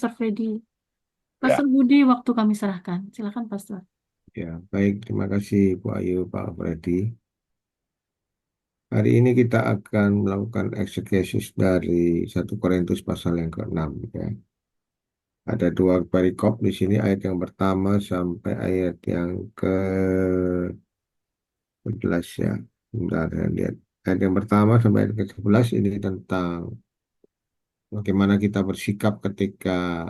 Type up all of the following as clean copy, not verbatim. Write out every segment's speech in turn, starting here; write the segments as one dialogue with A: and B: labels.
A: Pastor Freddy.
B: Ya,
A: Pastor Budi, waktu kami serahkan. Silakan, Pastor.
B: ya, baik. Terima kasih Bu Ayu, Pak Freddy. Hari ini kita akan melakukan eksegesis dari 1 Korintus pasal yang ke-6. Ya. Ada dua perikop di sini, ayat yang pertama sampai ayat yang ke-11 ya. Bentar, saya lihat. Ayat yang pertama sampai ayat ke-11 ini tentang bagaimana kita bersikap ketika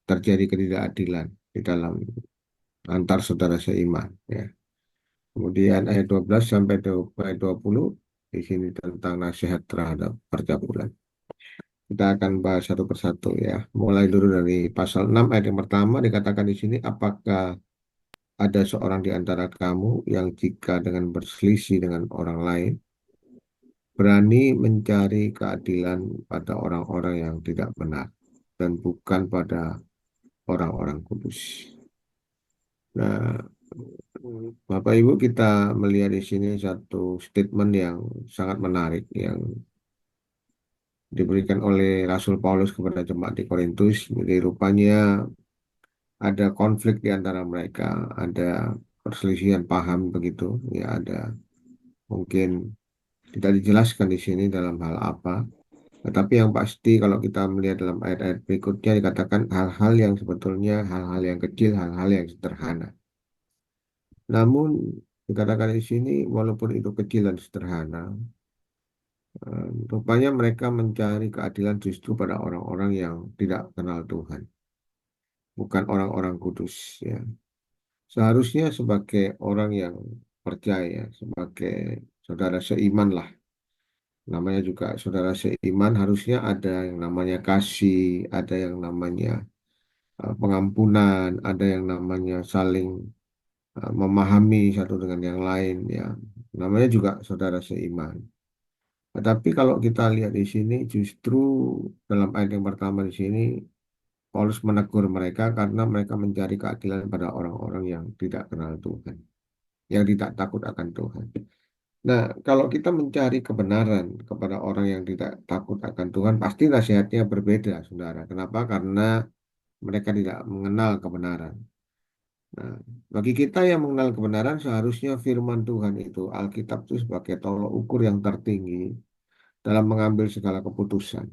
B: terjadi ketidakadilan di dalam antar saudara seiman. Ya. Kemudian ayat 12 sampai ayat 20 di sini tentang nasihat terhadap percabulan. Kita akan bahas satu persatu ya. Mulai dulu dari pasal 6 ayat yang pertama dikatakan di sini, apakah ada seorang di antara kamu yang jika dengan berselisih dengan orang lain berani mencari keadilan pada orang-orang yang tidak benar dan bukan pada orang-orang kudus. Nah, Bapak Ibu, kita melihat di sini satu statement yang sangat menarik yang diberikan oleh Rasul Paulus kepada jemaat di Korintus. Jadi rupanya ada konflik di antara mereka, ada perselisihan paham begitu, ya ada mungkin tidak dijelaskan di sini dalam hal apa. Tetapi yang pasti kalau kita melihat dalam ayat-ayat berikutnya dikatakan hal-hal yang sebetulnya hal-hal yang kecil, hal-hal yang sederhana. Namun dikatakan di sini walaupun itu kecil dan sederhana, rupanya mereka mencari keadilan justru pada orang-orang yang tidak kenal Tuhan, bukan orang-orang kudus ya. Seharusnya sebagai orang yang percaya, sebagai saudara seiman lah, namanya juga saudara seiman, harusnya ada yang namanya kasih, ada yang namanya pengampunan, ada yang namanya saling memahami satu dengan yang lain ya. Namanya juga saudara seiman. Tetapi kalau kita lihat di sini justru dalam ayat yang pertama di sini Paulus menegur mereka karena mereka mencari keadilan pada orang-orang yang tidak kenal Tuhan, yang tidak takut akan Tuhan. Nah, kalau kita mencari kebenaran kepada orang yang tidak takut akan Tuhan, pasti nasihatnya berbeda, saudara. Kenapa? Karena mereka tidak mengenal kebenaran. Nah, bagi kita yang mengenal kebenaran, seharusnya firman Tuhan itu, Alkitab itu sebagai tolok ukur yang tertinggi dalam mengambil segala keputusan.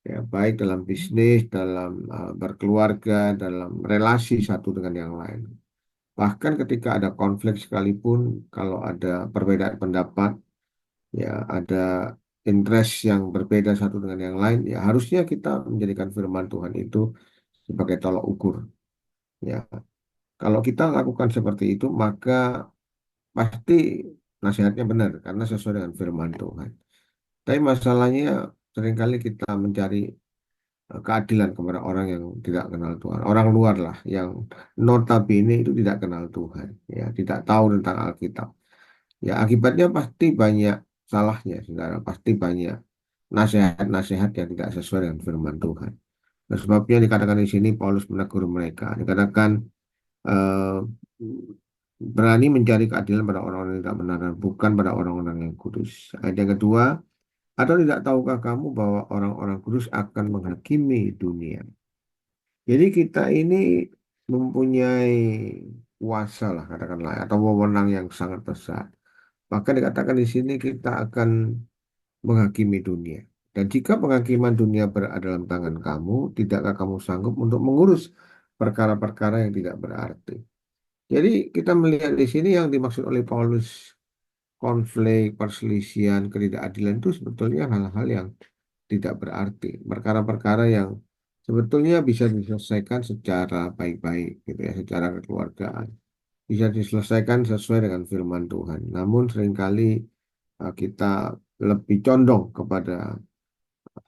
B: Ya, baik dalam bisnis, dalam berkeluarga, dalam relasi satu dengan yang lain. Bahkan ketika ada konflik sekalipun, kalau ada perbedaan pendapat, ya ada interest yang berbeda satu dengan yang lain, ya harusnya kita menjadikan firman Tuhan itu sebagai tolok ukur. Ya, kalau kita lakukan seperti itu, maka pasti nasihatnya benar karena sesuai dengan firman Tuhan. Tapi masalahnya seringkali kita mencari keadilan kepada orang yang tidak kenal Tuhan, orang luar lah yang notabene itu tidak kenal Tuhan, ya tidak tahu tentang Alkitab. Ya akibatnya pasti banyak salahnya, saudara, pasti banyak nasihat-nasihat yang tidak sesuai dengan firman Tuhan. Nah, sebabnya dikatakan di sini Paulus menegur mereka, dikatakan eh, berani mencari keadilan pada orang-orang yang tidak benar dan bukan pada orang-orang yang kudus. Ayat yang kedua, atau tidak tahukah kamu bahwa orang-orang kudus akan menghakimi dunia? Jadi kita ini mempunyai kuasa lah katakanlah atau wewenang yang sangat besar. Maka dikatakan di sini kita akan menghakimi dunia. Dan jika penghakiman dunia berada dalam tangan kamu, tidakkah kamu sanggup untuk mengurus perkara-perkara yang tidak berarti? Jadi kita melihat di sini yang dimaksud oleh Paulus konflik, perselisihan, ketidakadilan itu sebetulnya hal-hal yang tidak berarti. Perkara-perkara yang sebetulnya bisa diselesaikan secara baik-baik gitu ya, secara kekeluargaan. Bisa diselesaikan sesuai dengan firman Tuhan. Namun seringkali kita lebih condong kepada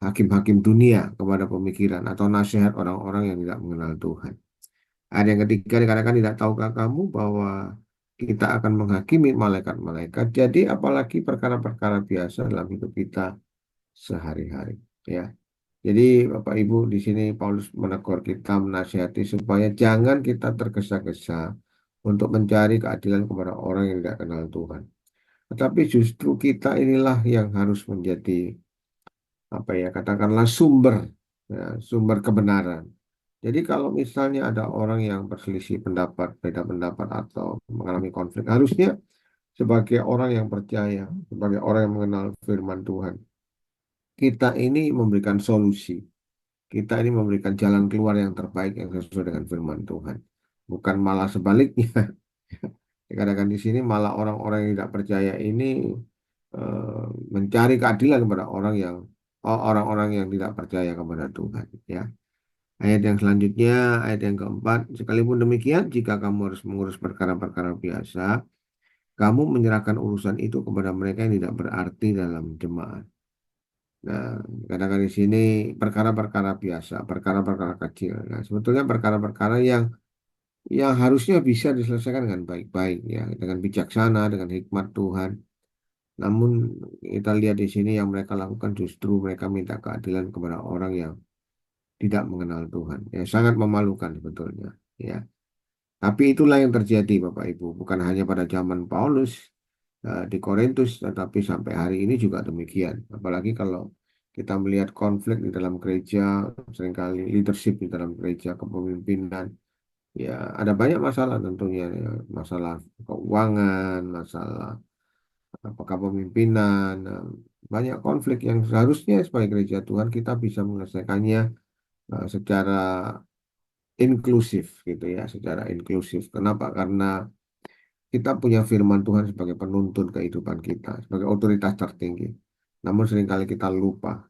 B: hakim-hakim dunia, kepada pemikiran atau nasihat orang-orang yang tidak mengenal Tuhan. Ada yang ketiga dikatakan tidak tahukah kamu bahwa kita akan menghakimi malaikat-malaikat. Jadi apalagi perkara-perkara biasa dalam hidup kita sehari-hari. Ya. Jadi Bapak Ibu di sini Paulus menegur kita menasihati supaya jangan kita tergesa-gesa untuk mencari keadilan kepada orang yang tidak kenal Tuhan. Tetapi justru kita inilah yang harus menjadi apa ya katakanlah sumber. ya, sumber kebenaran. Jadi kalau misalnya ada orang yang berselisih pendapat, beda pendapat atau mengalami konflik, harusnya sebagai orang yang percaya, sebagai orang yang mengenal firman Tuhan, kita ini memberikan solusi. Kita ini memberikan jalan keluar yang terbaik yang sesuai dengan firman Tuhan. Bukan malah sebaliknya. Kadang-kadang di sini malah orang-orang yang tidak percaya ini mencari keadilan kepada orang-orang yang tidak percaya kepada Tuhan. Ya. Ayat yang selanjutnya, ayat yang keempat, sekalipun demikian, jika kamu harus mengurus perkara-perkara biasa, kamu menyerahkan urusan itu kepada mereka yang tidak berarti dalam jemaat. Nah, kadang-kadang di sini perkara-perkara biasa, perkara-perkara kecil. Nah, sebetulnya perkara-perkara yang harusnya bisa diselesaikan dengan baik-baik, ya, dengan bijaksana, dengan hikmat Tuhan. Namun kita lihat di sini yang mereka lakukan justru mereka minta keadilan kepada orang yang tidak mengenal Tuhan. Ya, sangat memalukan sebetulnya. Ya. Tapi itulah yang terjadi Bapak Ibu, bukan hanya pada zaman Paulus di Korintus, tetapi sampai hari ini juga demikian. Apalagi kalau kita melihat konflik di dalam gereja, seringkali leadership di dalam gereja, kepemimpinan, ya ada banyak masalah tentunya, ya. Masalah keuangan, masalah apakah pemimpinan, banyak konflik yang seharusnya sebagai gereja Tuhan kita bisa menyelesaikannya secara inklusif gitu ya, secara inklusif. Kenapa? Karena kita punya firman Tuhan sebagai penuntun kehidupan kita, sebagai otoritas tertinggi. Namun seringkali kita lupa,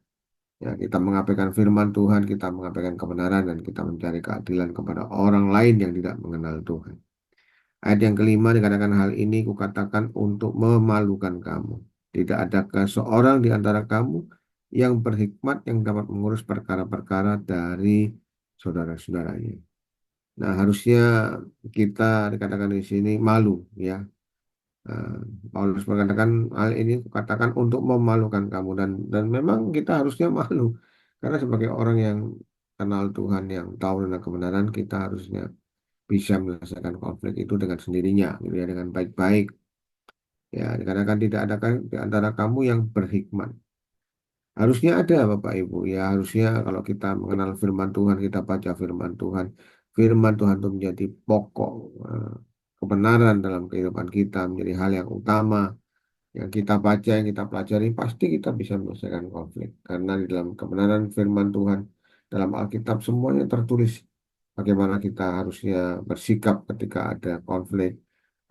B: ya kita mengabaikan firman Tuhan, kita mengabaikan kebenaran dan kita mencari keadilan kepada orang lain yang tidak mengenal Tuhan. Ayat yang kelima dikatakan hal ini kukatakan untuk memalukan kamu. Tidak adakah seorang di antara kamu yang berhikmat yang dapat mengurus perkara-perkara dari saudara-saudaranya. Nah, harusnya kita dikatakan di sini malu, ya. Nah, Paulus mengatakan hal ini katakan untuk memalukan kamu dan memang kita harusnya malu karena sebagai orang yang kenal Tuhan yang tahu tentang kebenaran kita harusnya bisa menyelesaikan konflik itu dengan sendirinya gitu ya dengan baik-baik ya dikatakan tidak ada kan di antara kamu yang berhikmat. Harusnya ada Bapak Ibu ya harusnya kalau kita mengenal firman Tuhan kita baca firman Tuhan itu menjadi pokok eh, kebenaran dalam kehidupan kita menjadi hal yang utama yang kita baca, yang kita pelajari, pasti kita bisa menyelesaikan konflik. Karena di dalam kebenaran firman Tuhan, dalam Alkitab semuanya tertulis bagaimana kita harusnya bersikap ketika ada konflik.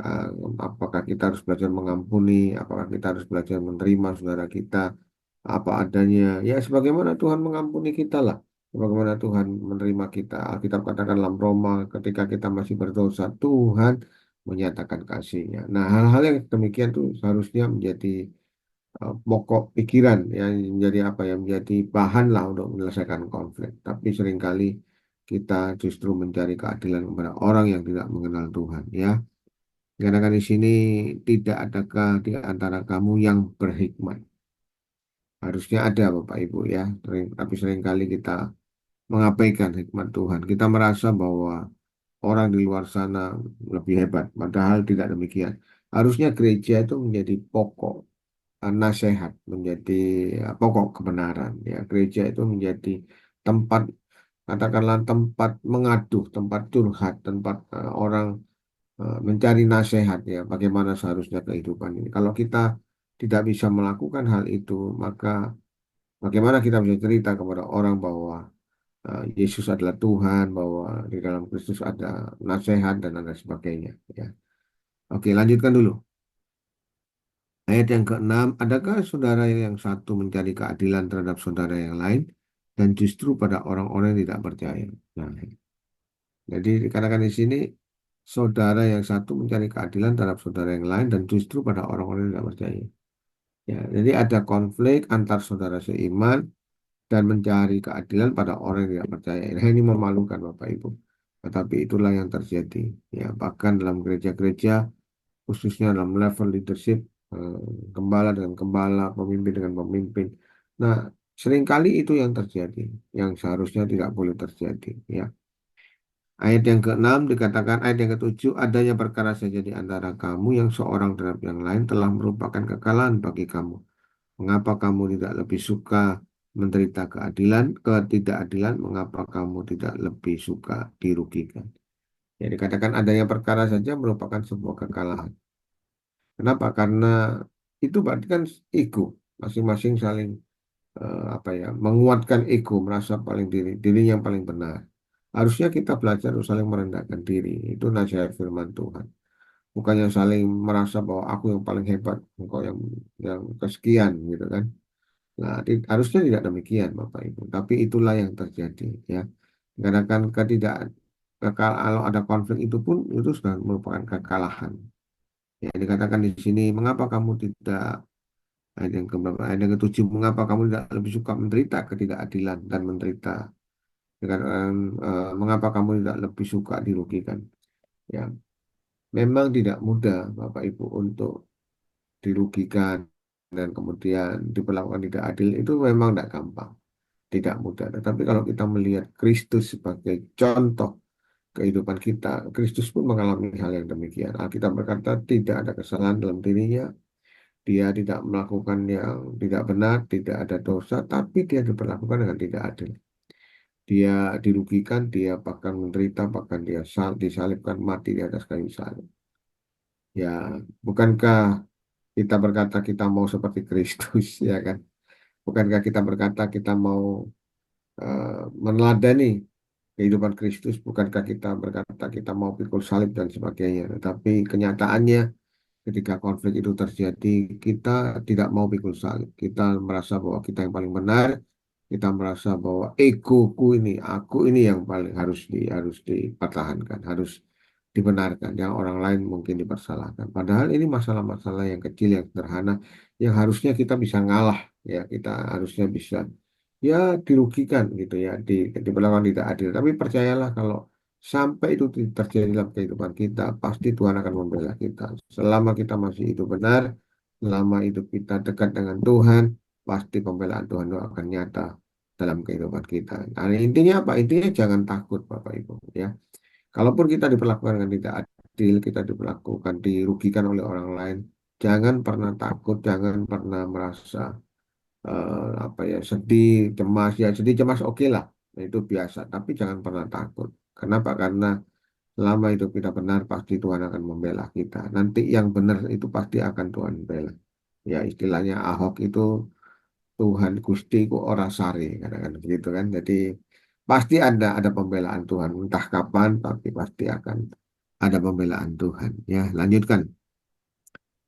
B: Eh, Apakah kita harus belajar mengampuni, apakah kita harus belajar menerima saudara kita, apa adanya. Ya, sebagaimana Tuhan mengampuni kita lah. Sebagaimana Tuhan menerima kita. Alkitab katakan dalam Roma, ketika kita masih berdosa, Tuhan menyatakan kasihnya. Nah, hal-hal yang demikian tuh seharusnya menjadi pokok pikiran yang menjadi apa yang menjadi bahan lah untuk menyelesaikan konflik. Tapi seringkali kita justru mencari keadilan kepada orang yang tidak mengenal Tuhan, ya. Karena di sini tidak adakah di antara kamu yang berhikmat. Harusnya ada Bapak Ibu ya. Tapi seringkali kita mengabaikan hikmat Tuhan. Kita merasa bahwa orang di luar sana lebih hebat, padahal tidak demikian. Harusnya gereja itu menjadi pokok nasihat, menjadi pokok kebenaran. Ya, gereja itu menjadi tempat, katakanlah tempat mengaduh, tempat curhat, tempat orang mencari nasihat ya, bagaimana seharusnya kehidupan ini. Kalau kita tidak bisa melakukan hal itu, maka bagaimana kita bisa cerita kepada orang bahwa Yesus adalah Tuhan, bahwa di dalam Kristus ada nasihat dan ada sebagainya. Ya. Oke, lanjutkan dulu. Ayat yang keenam, adakah saudara yang satu mencari keadilan terhadap saudara yang lain dan justru pada orang-orang yang tidak percaya? Nah, jadi dikatakan di sini saudara yang satu mencari keadilan terhadap saudara yang lain dan justru pada orang-orang yang tidak percaya. Ya, jadi ada konflik antar saudara seiman dan mencari keadilan pada orang yang tidak percaya. Nah, ini memalukan Bapak Ibu. Tetapi itulah yang terjadi. Ya, bahkan dalam gereja-gereja, khususnya dalam level leadership, eh, gembala dengan gembala, pemimpin dengan pemimpin. Nah, seringkali itu yang terjadi, yang seharusnya tidak boleh terjadi. Ya. Ayat yang keenam dikatakan, ayat yang ketujuh, adanya perkara saja di antara kamu yang seorang terhadap yang lain telah merupakan kekalahan bagi kamu. Mengapa kamu tidak lebih suka menderita ketidakadilan, mengapa kamu tidak lebih suka dirugikan? Ya, dikatakan adanya perkara saja merupakan sebuah kekalahan. Kenapa? Karena itu berarti kan ego, masing-masing saling apa ya, menguatkan ego, merasa paling diri yang paling benar. Harusnya kita belajar untuk saling merendahkan diri. Itu nasihat firman Tuhan. Bukannya saling merasa bahwa aku yang paling hebat, engkau yang kesekian gitu kan. Nah, harusnya tidak demikian Bapak Ibu. Tapi itulah yang terjadi ya. Karena kan kalau ada konflik itu pun itu sudah merupakan kekalahan. Ya, dikatakan di sini, mengapa kamu tidak, ayat yang keberapa, ayat yang ketujuh, mengapa kamu tidak lebih suka menderita ketidakadilan dan menderita, dikatakan, mengapa kamu tidak lebih suka dirugikan? Ya, memang tidak mudah Bapak Ibu untuk dirugikan dan kemudian diperlakukan tidak adil, itu memang tidak gampang, tidak mudah. Tetapi kalau kita melihat Kristus sebagai contoh kehidupan kita, Kristus pun mengalami hal yang demikian. Alkitab berkata tidak ada kesalahan dalam dirinya, dia tidak melakukan yang tidak benar, tidak ada dosa, tapi dia diperlakukan dengan tidak adil. Dia dirugikan, dia bahkan menderita, bahkan dia disalibkan mati di atas kayu salib. Ya, bukankah kita berkata kita mau seperti Kristus, ya kan? Bukankah kita berkata kita mau meneladani kehidupan Kristus? Bukankah kita berkata kita mau pikul salib dan sebagainya? Tetapi kenyataannya ketika konflik itu terjadi, kita tidak mau pikul salib. Kita merasa bahwa kita yang paling benar. Kita merasa bahwa egoku ini, aku ini yang paling harus dipertahankan, harus dibenarkan. Yang orang lain mungkin dipersalahkan. Padahal ini masalah-masalah yang kecil, yang sederhana, yang harusnya kita bisa ngalah. Ya, kita harusnya bisa ya dirugikan gitu ya, diperlakukan tidak adil. Tapi percayalah kalau sampai itu terjadi dalam kehidupan kita, pasti Tuhan akan membela kita. Selama kita masih hidup benar, selama hidup kita dekat dengan Tuhan, pasti pembelaan Tuhan itu akan nyata dalam kehidupan kita. Nah, intinya apa? Intinya jangan takut, Bapak Ibu. Ya, kalaupun kita diperlakukan dengan tidak adil, kita diperlakukan, dirugikan oleh orang lain, jangan pernah takut, jangan pernah merasa apa ya, sedih, cemas. Ya, sedih, cemas, oke lah. Nah, itu biasa. Tapi jangan pernah takut. Kenapa? Karena selama hidup kita benar, pasti Tuhan akan membela kita. Nanti yang benar itu pasti akan Tuhan bela. Ya, istilahnya Ahok itu Tuhan Gusti ku ora sari, katakan begitu kan. Jadi pasti ada pembelaan Tuhan, entah kapan, tapi pasti akan ada pembelaan Tuhan. Ya, lanjutkan.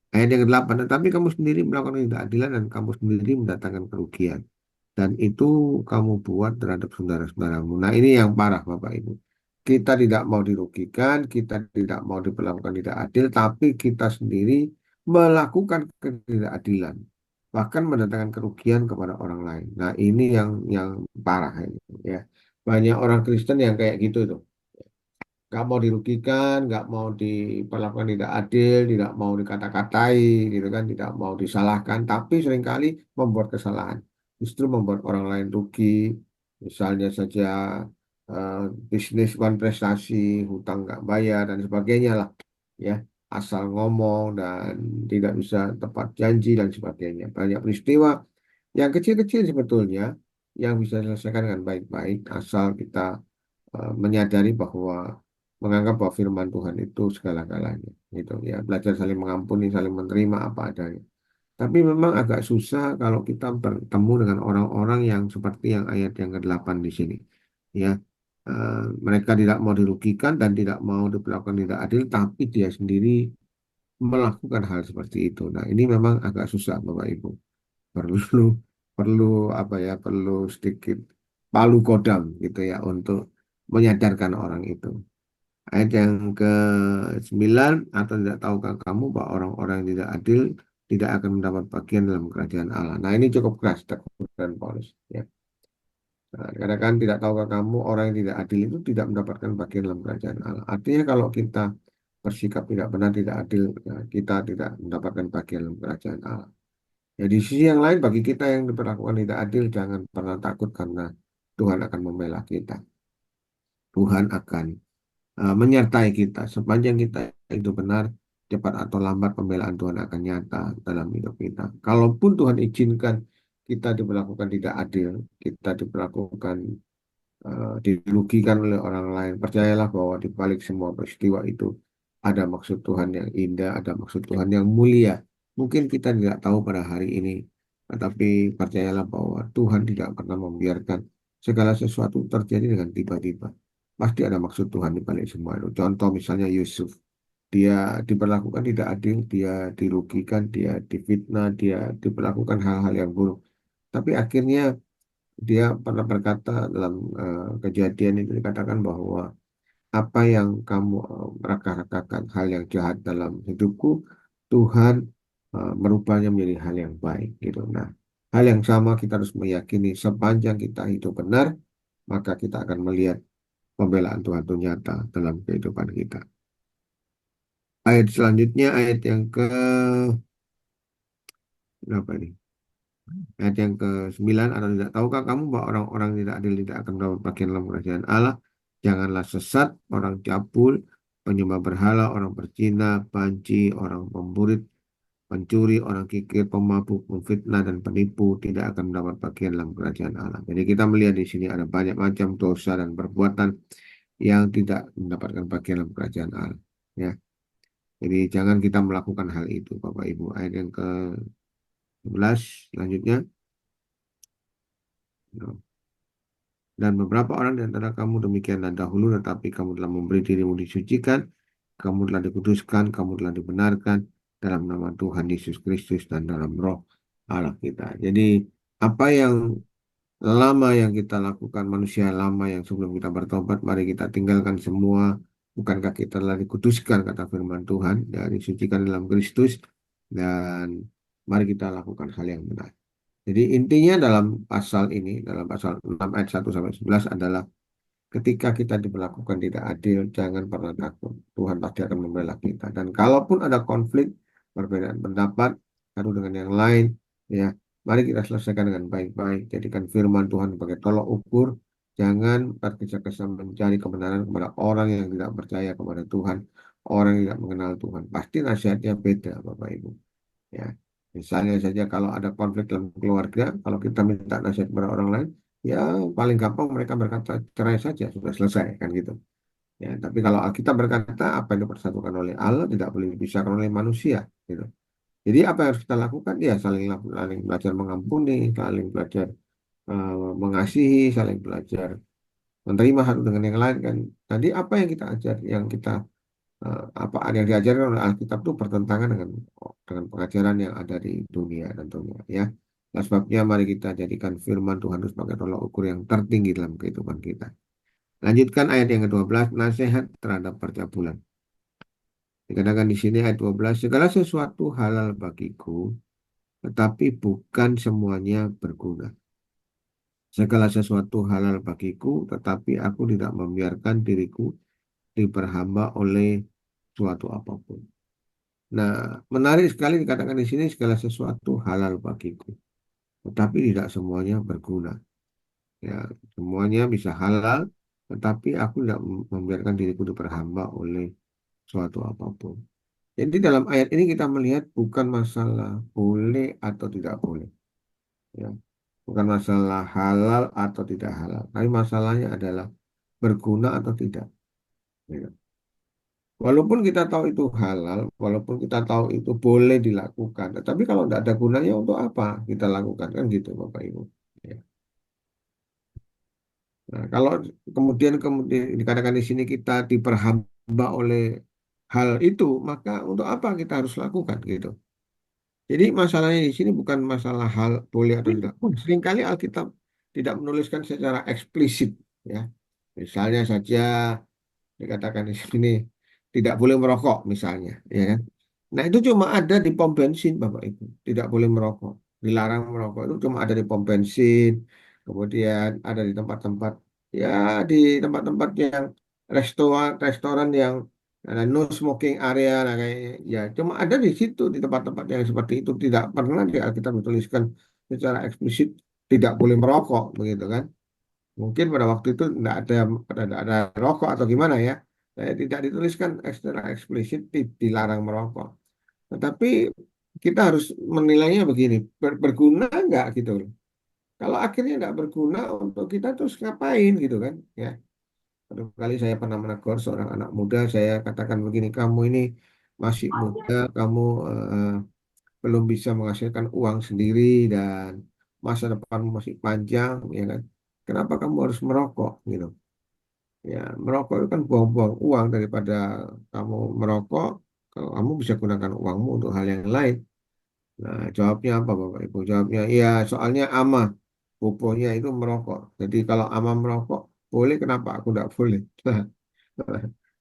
B: Ayat yang ke-8, tetapi kamu sendiri melakukan ketidakadilan dan kamu sendiri mendatangkan kerugian. Dan itu kamu buat terhadap saudara-saudaramu. Nah, ini yang parah, Bapak Ibu. Kita tidak mau dirugikan, kita tidak mau diperlakukan tidak adil, tapi kita sendiri melakukan ketidakadilan, bahkan mendatangkan kerugian kepada orang lain. Nah, ini yang parah ini, ya. Banyak orang Kristen yang kayak gitu tuh. Nggak mau dirugikan, nggak mau diperlakukan tidak adil, tidak mau dikata-katai, gitu kan, tidak mau disalahkan, tapi seringkali membuat kesalahan, justru membuat orang lain rugi, misalnya saja eh, bisnis bukan prestasi, hutang nggak bayar dan sebagainya lah, ya, asal ngomong dan tidak bisa tepat janji dan sebagainya. Banyak peristiwa yang kecil-kecil sebetulnya yang bisa diselesaikan dengan baik-baik, asal kita menyadari bahwa menganggap bahwa firman Tuhan itu segala-galanya gitu ya, belajar saling mengampuni, saling menerima apa adanya. Tapi memang agak susah kalau kita bertemu dengan orang-orang yang seperti yang ayat yang ke-8 di sini ya. Mereka tidak mau dirugikan dan tidak mau diperlakukan tidak adil, tapi dia sendiri melakukan hal seperti itu. Nah, ini memang agak susah Bapak Ibu, perlu perlu apa ya, perlu sedikit palu kodam gitu ya untuk menyadarkan orang itu. Ayat yang ke-9, atau tidak tahukah kamu bahwa orang-orang yang tidak adil tidak akan mendapat bagian dalam kerajaan Allah. Nah, ini cukup keras teguran Paulus ya. Nah, kadang tidak tahukah kamu orang yang tidak adil itu tidak mendapatkan bagian dalam kerajaan Allah. Artinya kalau kita bersikap tidak benar, tidak adil, ya, kita tidak mendapatkan bagian dalam kerajaan Allah. Ya, di sisi yang lain, bagi kita yang diperlakukan tidak adil, jangan pernah takut karena Tuhan akan membela kita. Tuhan akan menyertai kita. Sepanjang kita itu benar, cepat atau lambat pembelaan Tuhan akan nyata dalam hidup kita. Kalaupun Tuhan izinkan kita diperlakukan tidak adil, kita diperlakukan dirugikan oleh orang lain. Percayalah bahwa di balik semua peristiwa itu ada maksud Tuhan yang indah, ada maksud Tuhan yang mulia. Mungkin kita tidak tahu pada hari ini, tetapi percayalah bahwa Tuhan tidak pernah membiarkan segala sesuatu terjadi dengan tiba-tiba. Pasti ada maksud Tuhan di balik semua itu. Contoh misalnya Yusuf, dia diperlakukan tidak adil, dia dirugikan, dia difitnah, dia diperlakukan hal-hal yang buruk. Tapi akhirnya dia pernah berkata dalam kejadian itu dikatakan bahwa apa yang kamu raka-rakakan hal yang jahat dalam hidupku, Tuhan merubahnya menjadi hal yang baik gitu. Nah, hal yang sama kita harus meyakini sepanjang kita hidup benar, maka kita akan melihat pembelaan Tuhan itu nyata dalam kehidupan kita. Ayat selanjutnya ayat yang ke berapa ini? Ayat yang ke-9, atau tidak tahukah kamu bahwa orang-orang tidak adil tidak akan mendapat bagian dalam kerajaan Allah? Janganlah sesat, orang cabul, penyembah berhala, orang berzina, banci, orang pemburit, pencuri, orang kikir, pemabuk, memfitnah, dan penipu tidak akan mendapat bagian dalam kerajaan Allah. Jadi kita melihat di sini ada banyak macam dosa dan perbuatan yang tidak mendapatkan bagian dalam kerajaan Allah. Ya, jadi jangan kita melakukan hal itu, Bapak Ibu. Ayat yang ke-11 selanjutnya. Dan beberapa orang di antara kamu demikianlah dahulu, tetapi kamu telah memberi dirimu disucikan, kamu telah dikuduskan, kamu telah dibenarkan dalam nama Tuhan Yesus Kristus dan dalam roh Allah kita. Jadi apa yang lama yang kita lakukan, manusia lama yang sebelum kita bertobat, mari kita tinggalkan semua. Bukankah kita telah dikuduskan, kata firman Tuhan, dan disucikan dalam Kristus, dan mari kita lakukan hal yang benar. Jadi intinya dalam pasal ini, dalam pasal 6 ayat 1 sampai 11 adalah ketika kita diperlakukan tidak adil, jangan pernah takut. Tuhan pasti akan membela kita. Dan kalaupun ada konflik, perbedaan pendapat, satu dengan yang lain, ya, mari kita selesaikan dengan baik-baik. Jadikan firman Tuhan sebagai tolok ukur. Jangan tergesa-gesa mencari kebenaran kepada orang yang tidak percaya kepada Tuhan, orang yang tidak mengenal Tuhan. Pasti nasihatnya beda, Bapak Ibu. Ya, misalnya saja kalau ada konflik dalam keluarga, kalau kita minta nasihat kepada orang lain, ya paling gampang mereka berkata cerai saja, sudah selesai kan gitu. Ya, tapi kalau Alkitab berkata apa yang dipersatukan oleh Allah tidak boleh dipisahkan oleh manusia, gitu. Jadi apa yang harus kita lakukan? Ya saling belajar mengampuni, saling belajar mengasihi, saling belajar menerima satu dengan yang lain kan. Jadi apa yang kita ajar, yang kita apa yang diajarkan oleh Alkitab itu bertentangan dengan pengajaran yang ada di dunia tentunya ya. Nah, sebabnya mari kita jadikan firman Tuhan itu sebagai tolak ukur yang tertinggi dalam kehidupan kita. Lanjutkan ayat yang ke-12, nasihat terhadap percabulan. Dikatakan di sini ayat 12, segala sesuatu halal bagiku, tetapi bukan semuanya berguna. Segala sesuatu halal bagiku, tetapi aku tidak membiarkan diriku diperhamba oleh suatu apapun. Nah, menarik sekali dikatakan di sini segala sesuatu halal bagiku, tetapi tidak semuanya berguna. Ya, semuanya bisa halal, tetapi aku tidak membiarkan diriku diperhamba oleh suatu apapun. Jadi dalam ayat ini kita melihat bukan masalah boleh atau tidak boleh, ya, bukan masalah halal atau tidak halal, tapi masalahnya adalah berguna atau tidak. Ya. Walaupun kita tahu itu halal, walaupun kita tahu itu boleh dilakukan, tetapi kalau tidak ada gunanya untuk apa kita lakukan kan gitu Bapak Ibu. Ya. Nah, kalau kemudian dikatakan di sini kita diperhamba oleh hal itu, maka untuk apa kita harus lakukan gitu. Jadi masalahnya di sini bukan masalah hal boleh atau tidak. Seringkali Alkitab tidak menuliskan secara eksplisit ya. Misalnya saja dikatakan di sini tidak boleh merokok misalnya, ya kan? Nah itu cuma ada di pom bensin, Bapak Ibu. Tidak boleh merokok, dilarang merokok itu cuma ada di pom bensin, kemudian ada di tempat-tempat ya di tempat-tempat yang restoran yang ada no smoking area, nah kayak ya cuma ada di situ di tempat-tempat yang seperti itu tidak pernah di Alkitab dituliskan secara eksplisit tidak boleh merokok, begitu kan? Mungkin pada waktu itu tidak ada rokok atau gimana ya. Tidak dituliskan secara eksplisit dilarang merokok. Tetapi kita harus menilainya begini, berguna nggak gitu loh. Kalau akhirnya nggak berguna untuk kita terus ngapain gitu kan? Ya, satu kali saya pernah menegur seorang anak muda, saya katakan begini, kamu ini masih muda, kamu belum bisa menghasilkan uang sendiri dan masa depan masih panjang, ya kan? Kenapa kamu harus merokok gitu? Ya, merokok itu kan buang-buang uang daripada kamu merokok, kalau kamu bisa gunakan uangmu untuk hal yang lain. Nah, jawabnya apa Bapak Ibu? Jawabnya, ya soalnya ama bobonya itu merokok. Jadi kalau ama merokok, boleh kenapa aku tidak boleh? Nah,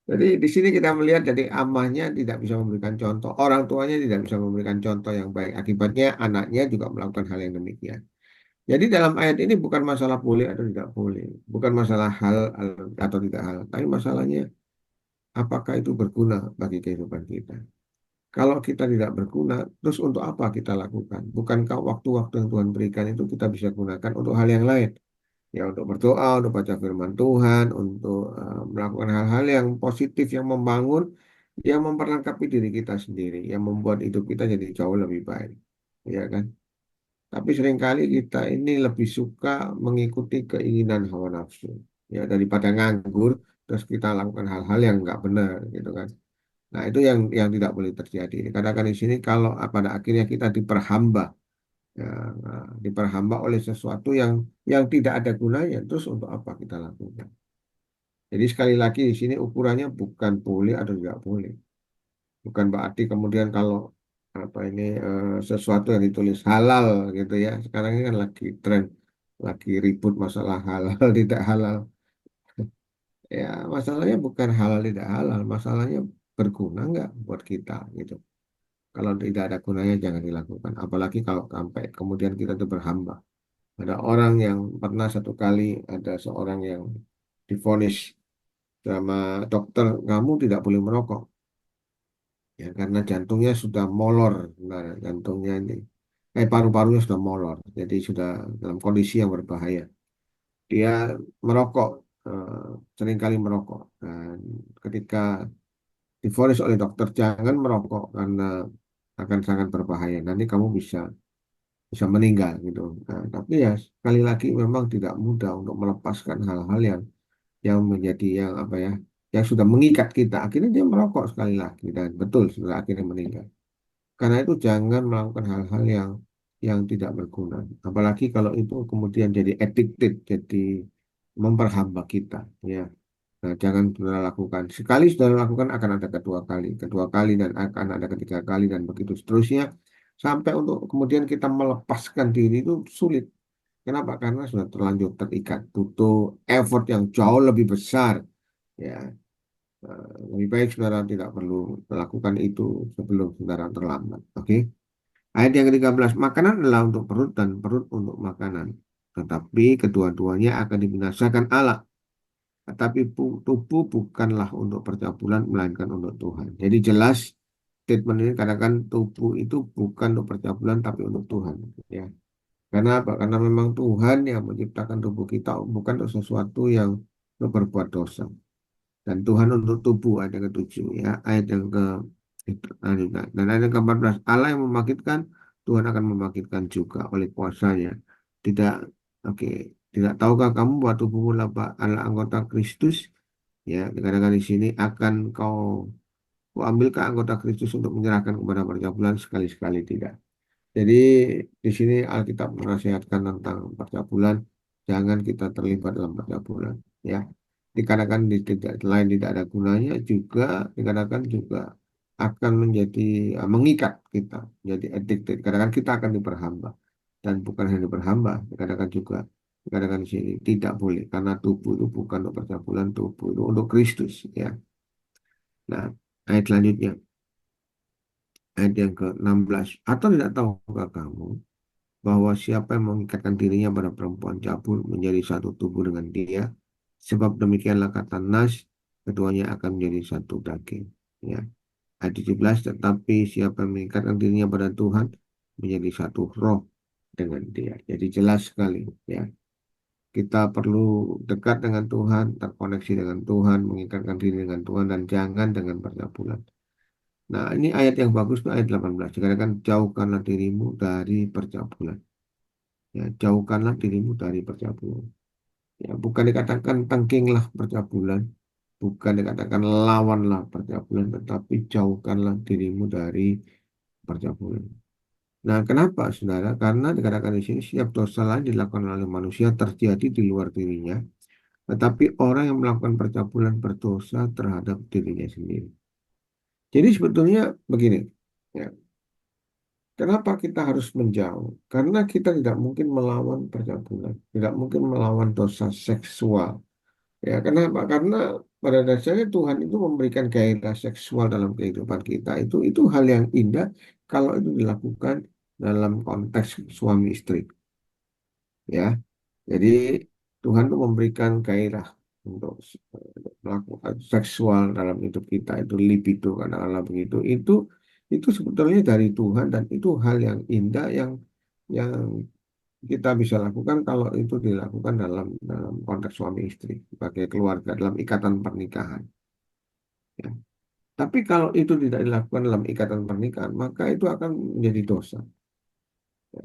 B: jadi di sini kita melihat jadi amahnya tidak bisa memberikan contoh, orang tuanya tidak bisa memberikan contoh yang baik. Akibatnya anaknya juga melakukan hal yang demikian. Jadi dalam ayat ini bukan masalah boleh atau tidak boleh, bukan masalah hal atau tidak hal, tapi masalahnya apakah itu berguna bagi kehidupan kita. Kalau kita tidak berguna, terus untuk apa kita lakukan? Bukankah waktu-waktu yang Tuhan berikan itu kita bisa gunakan untuk hal yang lain? Ya, untuk berdoa, untuk baca firman Tuhan, untuk melakukan hal-hal yang positif, yang membangun, yang memperlengkapi diri kita sendiri, yang membuat hidup kita jadi jauh lebih baik. Ya kan? Tapi seringkali kita ini lebih suka mengikuti keinginan hawa nafsu. Ya, daripada nganggur, terus kita lakukan hal-hal yang nggak benar, gitu kan. Nah, itu yang tidak boleh terjadi. Katakan di sini kalau pada akhirnya kita diperhamba, ya, nah, diperhamba oleh sesuatu yang tidak ada gunanya, terus untuk apa kita lakukan? Jadi sekali lagi di sini ukurannya bukan boleh atau tidak boleh. Bukan berarti kemudian kalau apa ini sesuatu yang ditulis halal gitu ya. Sekarang ini kan lagi tren, lagi ribut masalah halal tidak halal. Ya, masalahnya bukan halal tidak halal, masalahnya berguna nggak buat kita gitu. Kalau tidak ada gunanya jangan dilakukan. Apalagi kalau sampai kemudian kita itu berhamba. Ada orang yang pernah satu kali ada seorang yang divonis sama dokter, kamu tidak boleh merokok. Ya, karena jantungnya sudah molor. Nah, jantungnya ini, paru-parunya sudah molor. Jadi sudah dalam kondisi yang berbahaya. Dia merokok, seringkali merokok. Dan ketika divonis oleh dokter, jangan merokok karena akan sangat berbahaya. Nanti kamu bisa meninggal gitu. Nah, tapi ya sekali lagi memang tidak mudah untuk melepaskan hal-hal yang menjadi yang apa ya, yang sudah mengikat kita. Akhirnya dia merokok sekali lagi dan betul sudah akhirnya meninggal. Karena itu jangan melakukan hal-hal yang tidak berguna. Apalagi kalau itu kemudian jadi addicted, jadi memperhamba kita. Ya, nah, jangan saudara lakukan. Sekali saudara lakukan akan ada kedua kali dan akan ada ketiga kali dan begitu seterusnya. Sampai untuk kemudian kita melepaskan diri itu sulit. Kenapa? Karena sudah terlanjur terikat, butuh effort yang jauh lebih besar. Ya, lebih baik saudara tidak perlu melakukan itu sebelum saudara terlambat. Oke? Ayat yang ke-13, makanan adalah untuk perut dan perut untuk makanan. Tetapi kedua-duanya akan dibinasakan Allah. Tetapi tubuh bukanlah untuk percabulan, melainkan untuk Tuhan. Jadi jelas statement ini katakan tubuh itu bukan untuk percabulan, tapi untuk Tuhan. Ya. Karena apa? Karena memang Tuhan yang menciptakan tubuh kita bukan untuk sesuatu yang untuk berbuat dosa. Dan Tuhan untuk tubuh ayat yang ke-7 ya. Ayat yang ke itu, lanjutkan. Dan ayat yang ke-14 Allah yang membangkitkan Tuhan akan membangkitkan juga oleh kuasanya. Tidak oke, tidak tahukah kamu bahwa tubuhmu adalah anggota Kristus? Ya, dikatakan di sini akan kau ambilkah anggota Kristus untuk menyerahkan kepada percabulan sekali-sekali tidak. Jadi di sini Alkitab menasihatkan tentang percabulan, jangan kita terlibat dalam percabulan. Ya, dikarenakan selain tidak ada gunanya juga dikarenakan juga akan menjadi mengikat kita, menjadi addicted. Dikarenakan kita akan diperhamba dan bukan hanya diperhamba, dikarenakan juga dikatakan di sini tidak boleh karena tubuh itu bukan untuk percabulan, tubuh itu untuk Kristus. Ya, nah ayat selanjutnya ayat yang ke-16 atau tidak tahukah kamu bahwa siapa yang mengikatkan dirinya pada perempuan cabul menjadi satu tubuh dengan dia. Sebab demikianlah kata Nas, keduanya akan menjadi satu daging. Ya. Ayat 17, tetapi siapa yang mengikatkan dirinya pada Tuhan menjadi satu roh dengan dia. Jadi jelas sekali ya. Kita perlu dekat dengan Tuhan, terkoneksi dengan Tuhan, mengikatkan diri dengan Tuhan dan jangan dengan percabulan. Nah, ini ayat yang bagus tuh ayat 18. Dikatakan jauhkanlah dirimu dari percabulan. Ya, jauhkanlah dirimu dari percabulan. Ya, bukan dikatakan tengkinglah percabulan, bukan dikatakan lawanlah percabulan, tetapi jauhkanlah dirimu dari percabulan. Nah, kenapa, saudara? Karena dikatakan di sini setiap dosa lain dilakukan oleh manusia terjadi di luar dirinya, tetapi orang yang melakukan percabulan berdosa terhadap dirinya sendiri. Jadi sebetulnya begini, ya, kenapa kita harus menjauh? Karena kita tidak mungkin melawan percabulan, tidak mungkin melawan dosa seksual. Ya, kenapa? Karena pada dasarnya Tuhan itu memberikan gairah seksual dalam kehidupan kita. Itu hal yang indah kalau itu dilakukan dalam konteks suami istri. Ya, jadi Tuhan itu memberikan gairah untuk melakukan seksual dalam hidup kita itu libido katakanlah begitu. Itu sebetulnya dari Tuhan dan itu hal yang indah yang kita bisa lakukan kalau itu dilakukan dalam dalam konteks suami istri sebagai keluarga dalam ikatan pernikahan. Ya. Tapi kalau itu tidak dilakukan dalam ikatan pernikahan, maka itu akan menjadi dosa. Ya.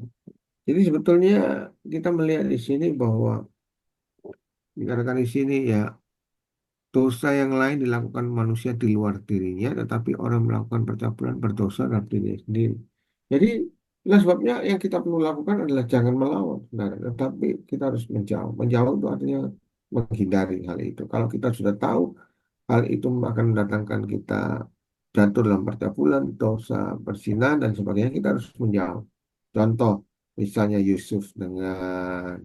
B: Jadi sebetulnya kita melihat di sini bahwa dikatakan di sini ya dosa yang lain dilakukan manusia di luar dirinya, tetapi orang melakukan percabulan berdosa dalam dirinya sendiri. Jadi, itulah sebabnya yang kita perlu lakukan adalah jangan melawan, saudara, tetapi kita harus menjauh. Menjauh itu artinya menghindari hal itu. Kalau kita sudah tahu hal itu akan mendatangkan kita jatuh dalam percabulan, dosa, perzinahan, dan sebagainya, kita harus menjauh. Contoh, misalnya Yusuf dengan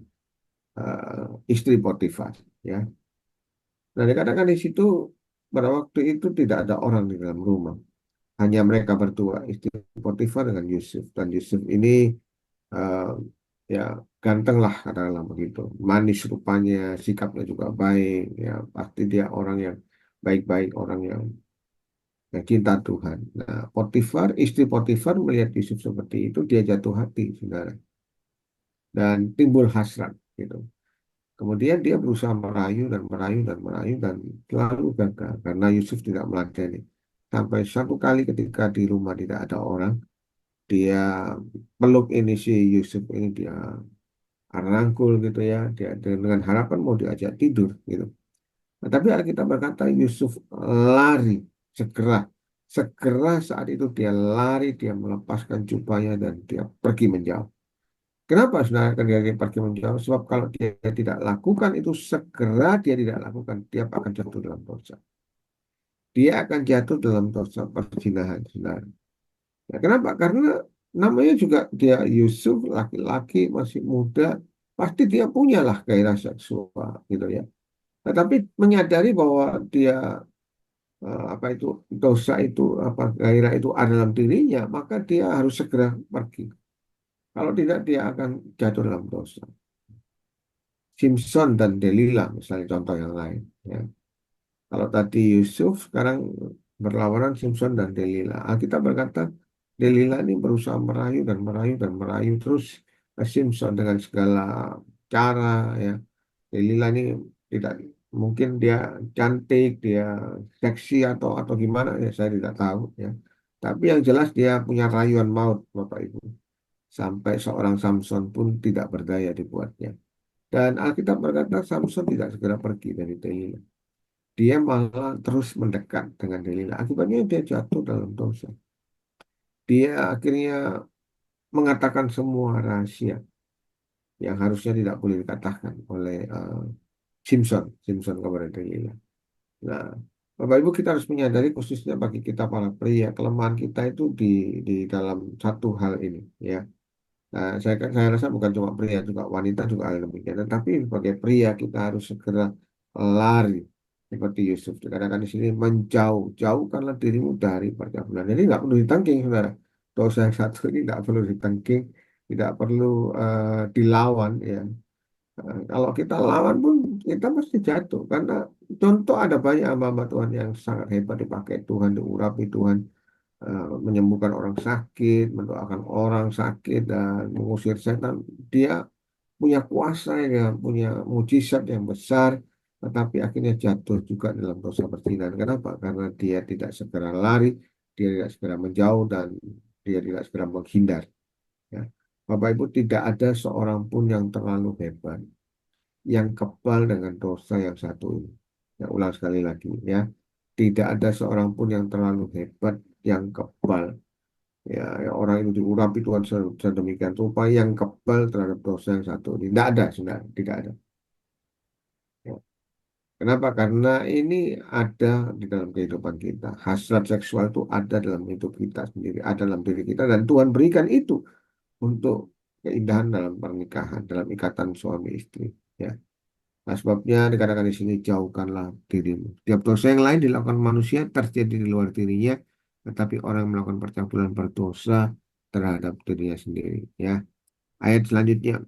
B: istri Potifar, ya. Nah, dikatakan di situ pada waktu itu tidak ada orang di dalam rumah. Hanya mereka berdua, istri Potifar dengan Yusuf. Dan Yusuf ini eh, ya ganteng lah katakanlah begitu. Manis rupanya, sikapnya juga baik. Ya, pasti dia orang yang baik-baik, orang yang cinta Tuhan. Nah, Potifar, istri Potifar melihat Yusuf seperti itu, dia jatuh hati, saudara. Dan timbul hasrat, gitu. Kemudian dia berusaha merayu dan merayu dan merayu dan selalu gagal karena Yusuf tidak meladeni. Sampai satu kali ketika di rumah tidak ada orang, dia peluk ini si Yusuf ini dia rangkul gitu ya, dia dengan harapan mau diajak tidur gitu. Nah, tapi Alkitab berkata Yusuf lari segera, segera saat itu dia lari, dia melepaskan jubahnya dan dia pergi menjauh. Kenapa saudara akan dia pergi menjauh? Sebab kalau dia tidak lakukan itu segera dia tidak lakukan, dia akan jatuh dalam dosa. Dia akan jatuh dalam dosa perzinahan, saudara. Ya, kenapa? Karena namanya juga dia Yusuf, laki-laki masih muda, pasti dia punyalah gairah seksual, gitu ya. Tetapi menyadari bahwa dia apa itu dosa itu apa gairah itu ada dalam dirinya, maka dia harus segera pergi. Kalau tidak, dia akan jatuh dalam dosa. Simpson dan Delila misalnya contoh yang lain ya. Kalau tadi Yusuf sekarang berlawanan Simpson dan Delila. Alkitab berkata Delila ini berusaha merayu dan merayu dan merayu terus Simpson dengan segala cara ya. Delila ini tidak mungkin dia cantik, dia seksi atau gimana ya saya tidak tahu ya. Tapi yang jelas dia punya rayuan maut Bapak Ibu. Sampai seorang Samson pun tidak berdaya dibuatnya. Dan Alkitab berkata Samson tidak segera pergi dari Delila. Dia malah terus mendekat dengan Delila. Akibatnya dia jatuh dalam dosa. Dia akhirnya mengatakan semua rahasia yang harusnya tidak boleh dikatakan oleh Simpson kepada Delila. Nah, Bapak Ibu kita harus menyadari khususnya bagi kita para pria, kelemahan kita itu di dalam satu hal ini, ya. Nah, saya rasa bukan cuma pria, juga wanita juga hal demikian. Tetapi sebagai pria kita harus segera lari seperti Yusuf. Dikatakan di sini menjauh, jauhkanlah dirimu dari percabulan. Jadi nggak perlu ditengking, saudara. Dosa yang satu ini nggak perlu ditengking, tidak perlu dilawan. Ya. Kalau kita lawan pun kita pasti jatuh. Karena contoh ada banyak hamba-hamba Tuhan yang sangat hebat dipakai Tuhan, diurapi Tuhan menyembuhkan orang sakit, mendoakan orang sakit dan mengusir setan. Dia punya kuasa ya, punya mujizat yang besar, tetapi akhirnya jatuh juga dalam dosa perzinahan. Kenapa? Karena dia tidak segera lari, dia tidak segera menjauh dan dia tidak segera menghindar. Ya. Bapak Ibu, tidak ada seorang pun yang terlalu hebat, yang kebal dengan dosa yang satu ini. Ya, ulang sekali lagi ya. Tidak ada seorang pun yang terlalu hebat, yang kebal. Ya, ya, orang itu diurapi Tuhan sedemikian rupa yang kebal terhadap dosa yang satu ini. Tidak ada, sudah tidak ada. Ya. Kenapa? Karena ini ada di dalam kehidupan kita. Hasrat seksual itu ada dalam hidup kita sendiri, ada dalam diri kita, dan Tuhan berikan itu untuk keindahan dalam pernikahan, dalam ikatan suami istri. Ya. Nah, sebabnya dikatakan di sini jauhkanlah dirimu. Tiap dosa yang lain dilakukan manusia terjadi di luar dirinya, tetapi orang yang melakukan percabulan berdosa terhadap dirinya sendiri. Ya, ayat selanjutnya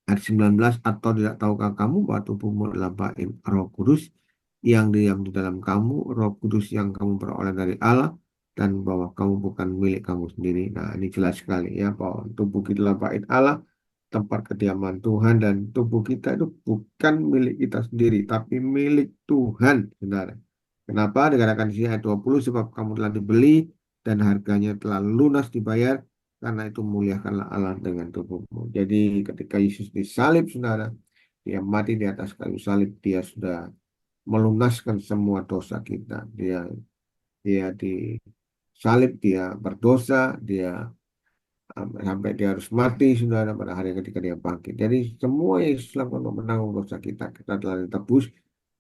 B: ayat 19, atau tidak tahukah kamu bahwa tubuhmu adalah bait Roh Kudus yang diam di dalam kamu, Roh Kudus yang kamu peroleh dari Allah, dan bahwa kamu bukan milik kamu sendiri. Nah, ini jelas sekali ya bahwa tubuh kita adalah bait Allah, tempat kediaman Tuhan, dan tubuh kita itu bukan milik kita sendiri, tapi milik Tuhan, saudara. Kenapa? Dikatakan di sini ayat 20, sebab kamu telah dibeli dan harganya telah lunas dibayar, karena itu muliakanlah Allah dengan tubuhmu. Jadi ketika Yesus disalib, saudara, dia mati di atas kayu salib, dia sudah melunaskan semua dosa kita. Dia disalib, dia berdosa, dia sampai dia harus mati saudara pada hari ketika dia bangkit. Jadi semua yang Yesus lakukan untuk menanggung dosa kita, kita telah ditebus,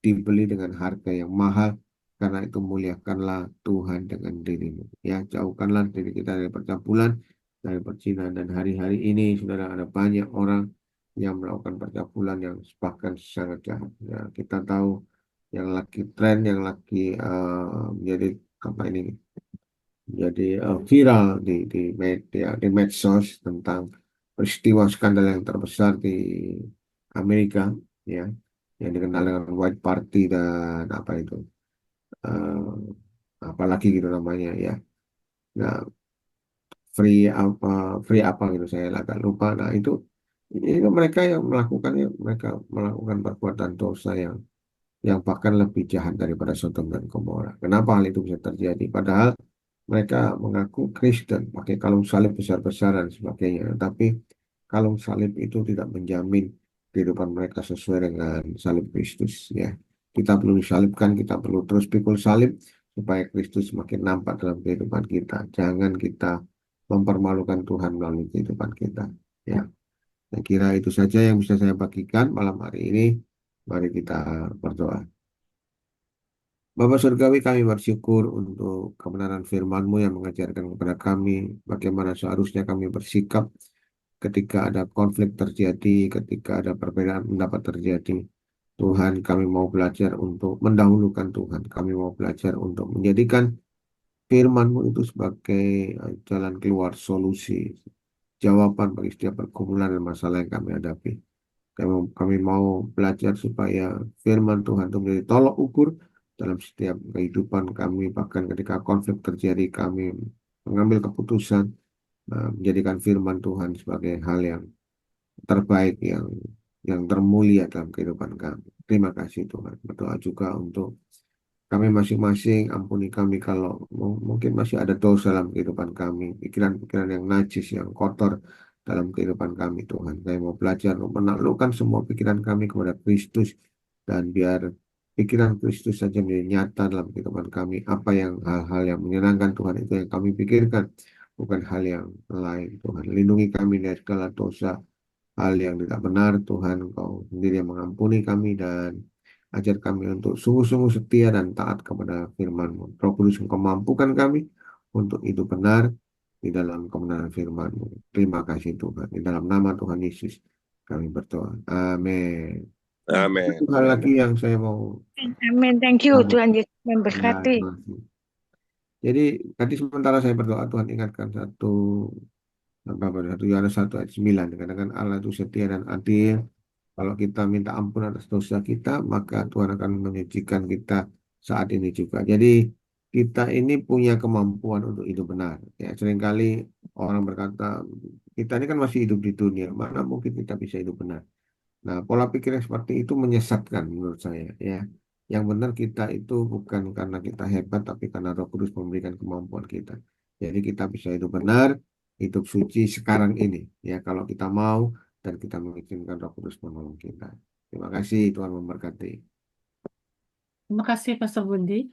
B: dibeli dengan harga yang mahal. Karena itu muliakanlah Tuhan dengan dirimu. Ya, jauhkanlah diri kita dari percabulan, dari perzinahan, dan hari-hari ini saudara ada banyak orang yang melakukan percabulan yang bahkan sangat jahat. Ya, kita tahu yang lagi tren, yang lagi menjadi apa ini? Jadi viral di media, di medsos tentang peristiwa skandal yang terbesar di Amerika, ya, yang dikenal dengan White Party dan apa itu, eh, apalagi gitu namanya ya. Nah, free apa, free apa gitu saya agak lupa. Nah, itu mereka yang melakukannya, mereka melakukan perbuatan dosa yang bahkan lebih jahat daripada Sodom dan Gomora. Kenapa hal itu bisa terjadi? Padahal mereka mengaku Kristen, pakai kalung salib besar-besaran dan sebagainya. Tapi kalung salib itu tidak menjamin kehidupan mereka sesuai dengan salib Kristus. Ya, kita perlu disalibkan, kita perlu terus pikul salib supaya Kristus semakin nampak dalam kehidupan kita. Jangan kita mempermalukan Tuhan melalui kehidupan kita. Ya, saya kira itu saja yang bisa saya bagikan malam hari ini. Mari kita berdoa. Bapa Surgawi, kami bersyukur untuk kebenaran firman-Mu yang mengajarkan kepada kami bagaimana seharusnya kami bersikap ketika ada konflik terjadi, ketika ada perbedaan pendapat terjadi. Tuhan, kami mau belajar untuk mendahulukan Tuhan. Kami mau belajar untuk menjadikan firman-Mu itu sebagai jalan keluar solusi, jawaban bagi setiap pergumulan dan masalah yang kami hadapi. Kami mau belajar supaya firman Tuhan itu menjadi tolok ukur dalam setiap kehidupan kami, bahkan ketika konflik terjadi, kami mengambil keputusan menjadikan firman Tuhan sebagai hal yang terbaik, yang termulia dalam kehidupan kami. Terima kasih Tuhan. Berdoa juga untuk kami masing-masing, ampuni kami kalau mungkin masih ada dosa dalam kehidupan kami, pikiran-pikiran yang najis, yang kotor dalam kehidupan kami, Tuhan. Kami mau belajar untuk menaklukkan semua pikiran kami kepada Kristus, dan biar pikiran Kristus saja menjadi nyata dalam kehidupan kami. Apa yang hal-hal yang menyenangkan Tuhan itu yang kami pikirkan, bukan hal yang lain, Tuhan. Lindungi kami dari segala dosa, hal yang tidak benar, Tuhan. Engkau sendiri yang mengampuni kami, dan ajar kami untuk sungguh-sungguh setia dan taat kepada firman-Mu. Roh Kudus, Engkau mampukan kami untuk itu benar di dalam kebenaran firman-Mu. Terima kasih Tuhan. Di dalam nama Tuhan Yesus kami berdoa. Amin. Satu
C: Amin.
B: hal lagi yang saya mau
D: Amin. Thank you.
B: tambah.
D: Tuhan Yesus
B: Ya,
D: memberkati.
B: terima kasih. Jadi tadi sementara saya berdoa, Tuhan ingatkan apa, satu Yohanes 1 ayat 9, dikatakan Allah itu setia dan adil. Kalau kita minta ampun atas dosa kita, maka Tuhan akan menyucikan kita saat ini juga. Jadi kita ini punya kemampuan untuk hidup benar. Ya, seringkali orang berkata, kita ini kan masih hidup di dunia, mana mungkin kita bisa hidup benar. Nah, pola pikir yang seperti itu menyesatkan menurut saya. Ya, yang benar kita itu bukan karena kita hebat, tapi karena Roh Kudus memberikan kemampuan kita. Jadi kita bisa hidup benar hidup suci sekarang ini. Ya, kalau kita mau dan kita mengizinkan Roh Kudus menolong kita. Terima kasih, Tuhan memberkati.
A: Terima kasih Pastor Budi.